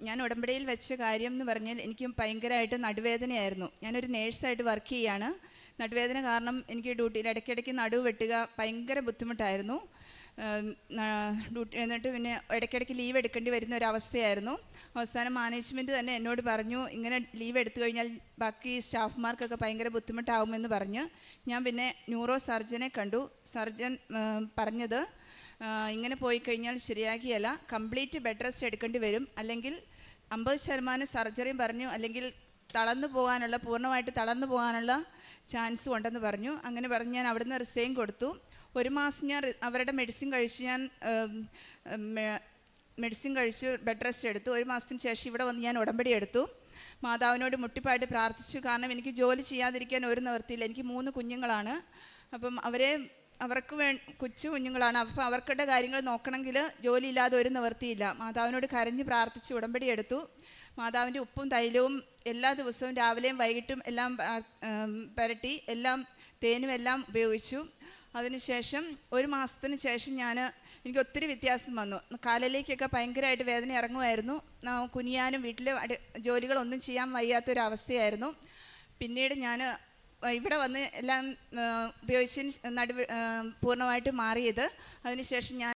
ഞാൻ ഉടമ്പടിയിൽ വെച്ച കാര്യം എന്ന് പറഞ്ഞാൽ എനിക്ക് ഭയങ്കരമായിട്ട് നടുവേദനയായിരുന്നു. ഞാനൊരു നേഴ്സായിട്ട് വർക്ക് ചെയ്യുകയാണ്. നടുവേദന കാരണം എനിക്ക് ഡ്യൂട്ടിയിൽ ഇടയ്ക്കിടയ്ക്ക് നടുവ് വെട്ടുക ഭയങ്കര ബുദ്ധിമുട്ടായിരുന്നു. എന്നിട്ട് പിന്നെ ഇടയ്ക്കിടയ്ക്ക് ലീവ് എടുക്കേണ്ടി വരുന്ന ഒരവസ്ഥയായിരുന്നു. അവസാനം മാനേജ്മെൻറ്റ് തന്നെ എന്നോട് പറഞ്ഞു, ഇങ്ങനെ ലീവ് എടുത്തു കഴിഞ്ഞാൽ ബാക്കി സ്റ്റാഫ്മാർക്കൊക്കെ ഭയങ്കര ബുദ്ധിമുട്ടാവുമെന്ന് പറഞ്ഞ് ഞാൻ പിന്നെ ന്യൂറോ സർജനെ കണ്ടു. സർജൻ പറഞ്ഞത്, ഇങ്ങനെ പോയി കഴിഞ്ഞാൽ ശരിയാക്കിയല്ല, കംപ്ലീറ്റ് ബെഡ് റെസ്റ്റ് എടുക്കേണ്ടി വരും, അല്ലെങ്കിൽ 50% സർജറിയും പറഞ്ഞു, അല്ലെങ്കിൽ പൂർണ്ണമായിട്ട് തളർന്നു പോകാനുള്ള ചാൻസും ഉണ്ടെന്ന് പറഞ്ഞു. അങ്ങനെ പറഞ്ഞ് ഞാൻ അവിടുന്ന് റിസൈൻ കൊടുത്തു. 1 മാസം ഞാൻ അവരുടെ മെഡിസിൻ കഴിച്ച് ബെഡ് റെസ്റ്റ് എടുത്തു. 1 മാസത്തിന് ശേഷം ഇവിടെ വന്ന് ഞാൻ ഉടമ്പടി എടുത്തു. മാതാവിനോട് മുട്ടിപ്പായിട്ട് പ്രാർത്ഥിച്ചു. കാരണം എനിക്ക് ജോലി ചെയ്യാതിരിക്കാൻ ഒരു നിവൃത്തിയില്ല. എനിക്ക് 3 കുഞ്ഞുങ്ങളാണ്. അപ്പം അവർക്ക് കൊച്ചു കുഞ്ഞുങ്ങളാണ്. അപ്പം അവർക്കുടെ കാര്യങ്ങൾ നോക്കണമെങ്കിൽ ജോലിയില്ലാതെ ഒരു നിവൃത്തിയില്ല. മാതാവിനോട് കരഞ്ഞ് പ്രാർത്ഥിച്ച് ഉടമ്പടി എടുത്തു. മാതാവിൻ്റെ ഉപ്പും തൈലവും എല്ലാ ദിവസവും രാവിലെയും വൈകിട്ടും എല്ലാം പുരട്ടി, തേനും എല്ലാം ഉപയോഗിച്ചു. അതിനുശേഷം 1 മാസത്തിന് ശേഷം എനിക്ക് ഒത്തിരി വ്യത്യാസം വന്നു. കാലിലേക്കൊക്കെ ഭയങ്കരമായിട്ട് വേദന ഇറങ്ങുമായിരുന്നു. കുനിയാനും വീട്ടിലെ ജോലികളൊന്നും ചെയ്യാൻ വയ്യാത്തൊരവസ്ഥയായിരുന്നു. പിന്നീട് ഞാൻ ഇവിടെ വന്ന് എല്ലാം ഉപയോഗിച്ചതിന് പൂർണ്ണമായിട്ട് മാറിയത്. അതിനുശേഷം ഞാൻ